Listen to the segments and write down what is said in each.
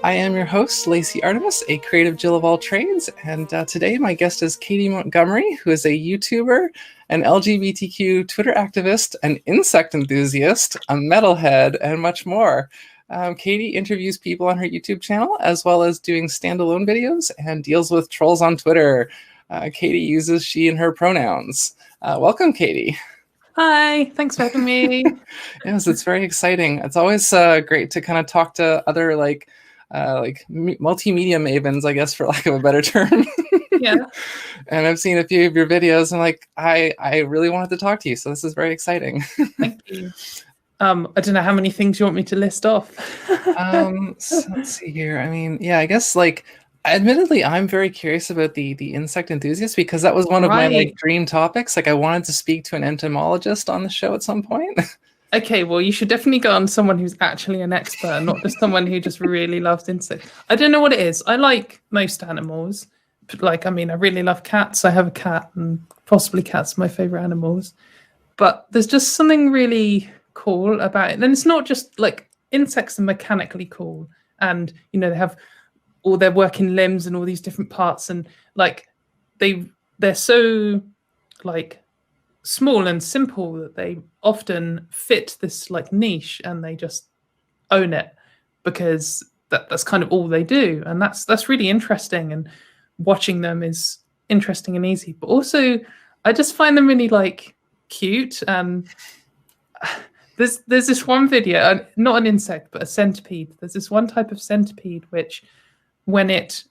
I am your host, Lacey Artemis, a creative Jill of all trades, and today my guest is Katie Montgomery, who is a YouTuber, an LGBTQ Twitter activist, an insect enthusiast, a metalhead, and much more. Katie interviews people on her YouTube channel, as well as doing standalone videos, and deals with trolls on Twitter. Katie uses she and her pronouns. Welcome, Katie. Hi, thanks for having me. Yes, it's very exciting. It's always great to kind of talk to other multimedia mavens, I guess, for lack of a better term. Yeah. And I've seen a few of your videos, and I really wanted to talk to you, so this is very exciting. Thank you. I don't know how many things you want me to list off. So let's see here. I mean, yeah, I guess admittedly, I'm very curious about the insect enthusiast, because that was one of my dream topics. I wanted to speak to an entomologist on the show at some point. Okay, well, you should definitely go on someone who's actually an expert, not just someone who just really loves insects. I don't know what it is. I like most animals. I really love cats. I have a cat, and possibly cats are my favorite animals. But there's just something really cool about it. And it's not just insects are mechanically cool, and they have all their working limbs and all these different parts, and they're so small and simple that they often fit this niche, and they just own it because that's kind of all they do, and that's really interesting. And watching them is interesting and easy, but also I just find them really cute. And there's this one video, not an insect but a centipede. There's this one type of centipede which most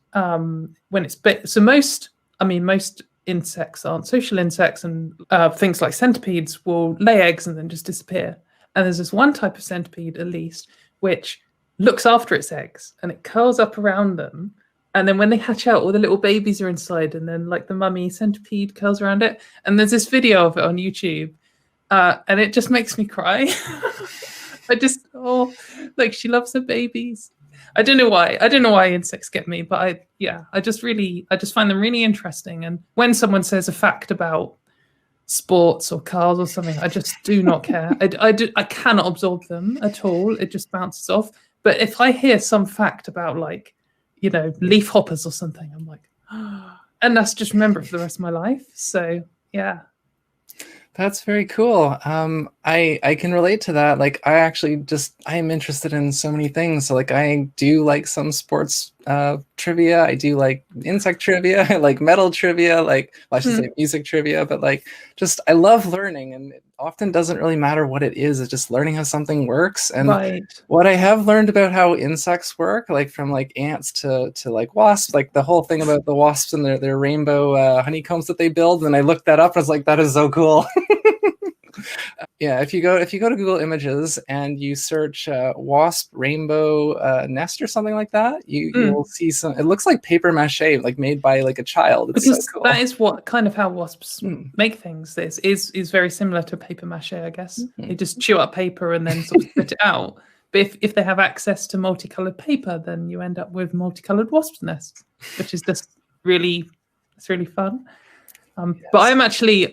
insects aren't social insects, and things like centipedes will lay eggs and then just disappear. And there's this one type of centipede, at least, which looks after its eggs, and it curls up around them. And then when they hatch out, all the little babies are inside, and then the mummy centipede curls around it. And there's this video of it on YouTube, and it just makes me cry. She loves her babies. I don't know why insects get me, but I just find them really interesting. And when someone says a fact about sports or cars or something, I just do not care. I cannot absorb them at all. It just bounces off. But if I hear some fact about leaf hoppers or something, I'm like, and that's just remember it for the rest of my life. So yeah. That's very cool. I can relate to that. I am interested in so many things. So I do some sports trivia. I do insect trivia. I like metal trivia. I should say music trivia. But I love learning, and it often doesn't really matter what it is. It's just learning how something works. And what I have learned about how insects work, from ants to wasps, the whole thing about the wasps and their rainbow honeycombs that they build. And I looked that up, and I was like, that is so cool. Yeah, if you go to Google Images and you search wasp rainbow nest or something like that, you'll see some. It looks like paper mache, made by a child. It's because so cool. That is what kind of how wasps make things. This is very similar to paper mache, I guess. They just chew up paper and then sort of spit it out. But if they have access to multicolored paper, then you end up with multicolored wasp nests, which is just really fun. Yes. But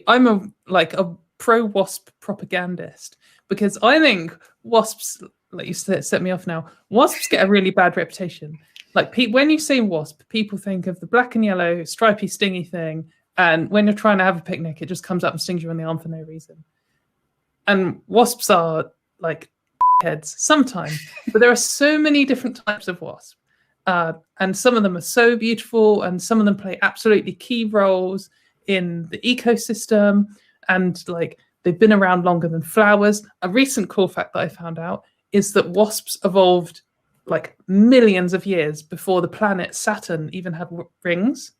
I'm a pro-wasp propagandist, because I think wasps, you set me off now, wasps get a really bad reputation. When you say wasp, people think of the black and yellow stripy stingy thing, and when you're trying to have a picnic, it just comes up and stings you on the arm for no reason. And wasps are heads sometimes, but there are so many different types of wasp, and some of them are so beautiful, and some of them play absolutely key roles in the ecosystem. And they've been around longer than flowers. A recent cool fact that I found out is that wasps evolved millions of years before the planet Saturn even had rings.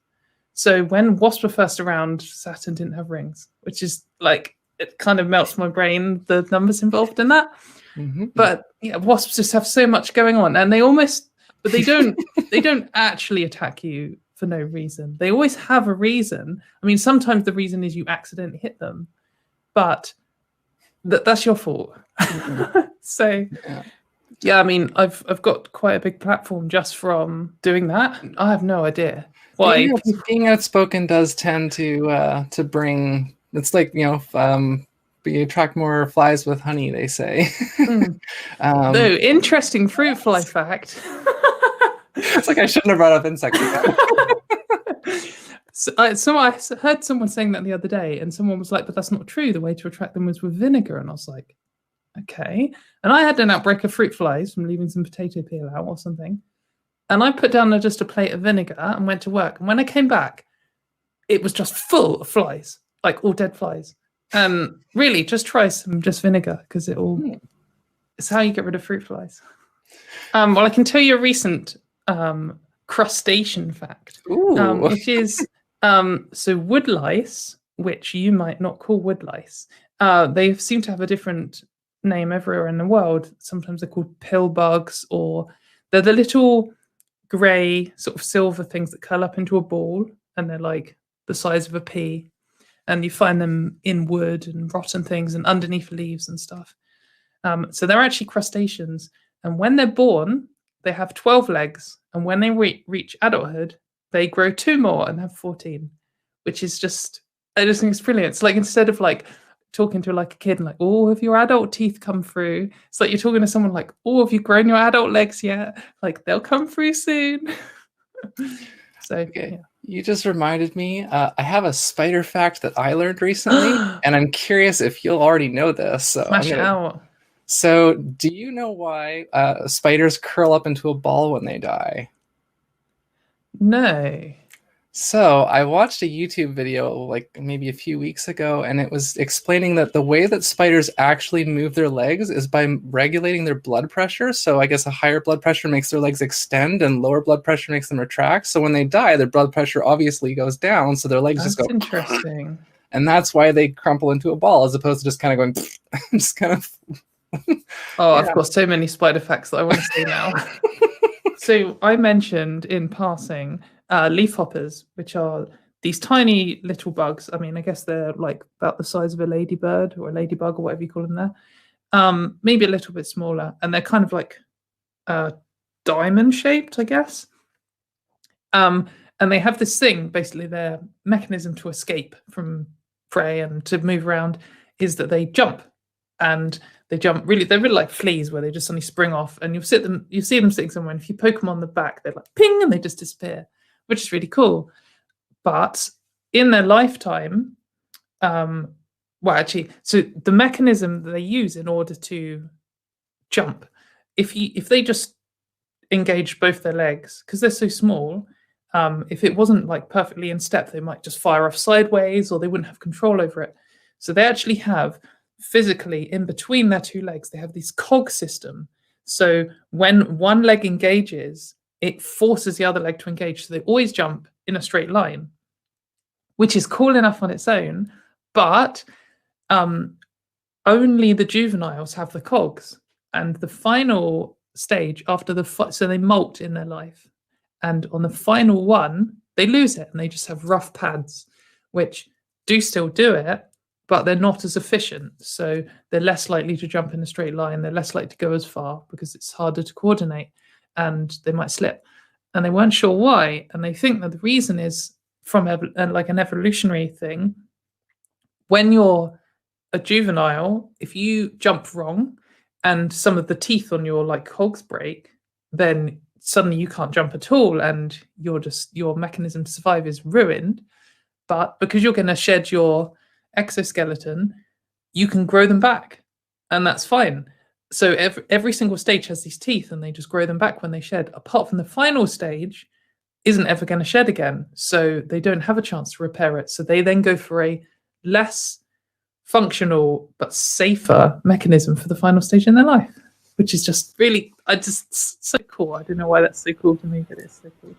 So when wasps were first around, Saturn didn't have rings, which is it kind of melts my brain, the numbers involved in that. Mm-hmm. But yeah, wasps just have so much going on, and they don't actually attack you for no reason. They always have a reason. I mean, sometimes the reason is you accidentally hit them, but that's your fault. So yeah, I mean, I've got quite a big platform just from doing that. I have no idea why. Being outspoken does tend to bring. It's you attract more flies with honey, they say. No, interesting fruit fly fact. It's like I shouldn't have brought up insects again. So I heard someone saying that the other day, and someone was like, "But that's not true. The way to attract them was with vinegar." And I was like, "Okay." And I had an outbreak of fruit flies from leaving some potato peel out or something. And I put down just a plate of vinegar and went to work. And when I came back, it was just full of flies, like all dead flies. And really, just try some vinegar because it's how you get rid of fruit flies. Well, I can tell you a recent crustacean fact, which is so wood lice, which you might not call wood lice. They seem to have a different name everywhere in the world. Sometimes they're called pill bugs, or they're the little grey sort of silver things that curl up into a ball, and they're like the size of a pea. And you find them in wood and rotten things and underneath leaves and stuff. So they're actually crustaceans. And when they're born, they have 12 legs. And when they reach adulthood, they grow 2 more and have 14, which is I just think it's brilliant. It's like, instead of like talking to like a kid and like, "Oh, have your adult teeth come through?" It's like you're talking to someone like, "Oh, have you grown your adult legs yet?" Like, they'll come through soon. So, Okay. yeah. You just reminded me, I have a spider fact that I learned recently, and I'm curious if you'll already know this. So Smash it out. So, do you know why spiders curl up into a ball when they die? No. So, I watched a YouTube video like maybe a few weeks ago, and it was explaining that the way that spiders actually move their legs is by regulating their blood pressure. So, I guess a higher blood pressure makes their legs extend, and lower blood pressure makes them retract. So, when they die, their blood pressure obviously goes down, so their legs just go. That's interesting. And that's why they crumple into a ball, as opposed to just kind of going, just kind of. Oh, I've got so many spider facts that I want to say now. So I mentioned in passing leafhoppers, which are these tiny little bugs. I mean, I guess they're like about the size of a ladybird or a ladybug or whatever you call them there. Maybe a little bit smaller. And they're kind of like diamond shaped, I guess. And they have this thing, basically their mechanism to escape from prey and to move around is that they jump. And they're really like fleas, where they just suddenly spring off, and you see them sitting somewhere, and if you poke them on the back, they're like ping, and they just disappear, which is really cool. But in their lifetime, so the mechanism that they use in order to jump, if they just engage both their legs, because they're so small, if it wasn't like perfectly in step, they might just fire off sideways, or they wouldn't have control over it. So they actually have, physically in between their 2 legs, they have this cog system. So when one leg engages, it forces the other leg to engage. So they always jump in a straight line, which is cool enough on its own. But only the juveniles have the cogs. And the final stage after so they molt in their life. And on the final one, they lose it and they just have rough pads, which do still do it, but they're not as efficient. So they're less likely to jump in a straight line. They're less likely to go as far because it's harder to coordinate, and they might slip. And they weren't sure why. And they think that the reason is from like an evolutionary thing. When you're a juvenile, if you jump wrong and some of the teeth on your like cogs break, then suddenly you can't jump at all, and your mechanism to survive is ruined. But because you're going to shed your exoskeleton, you can grow them back, and that's fine. So every single stage has these teeth, and they just grow them back when they shed, apart from the final stage isn't ever going to shed again, so they don't have a chance to repair it. So they then go for a less functional but safer mechanism for the final stage in their life, which is just really so cool. I don't know why that's so cool to me, but it's so cool.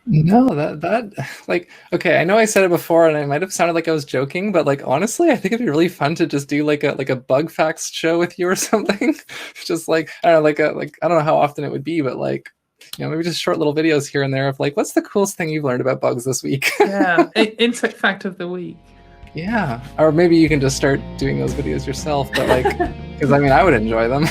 No, that like, okay, I know I said it before and it might have sounded like I was joking, but like honestly, I think it'd be really fun to just do like a bug facts show with you or something. Just like, I don't know, I don't know how often it would be, but like, maybe just short little videos here and there of like, what's the coolest thing you've learned about bugs this week? Yeah, insect fact of the week. Yeah, or maybe you can just start doing those videos yourself, but like, because I mean, I would enjoy them.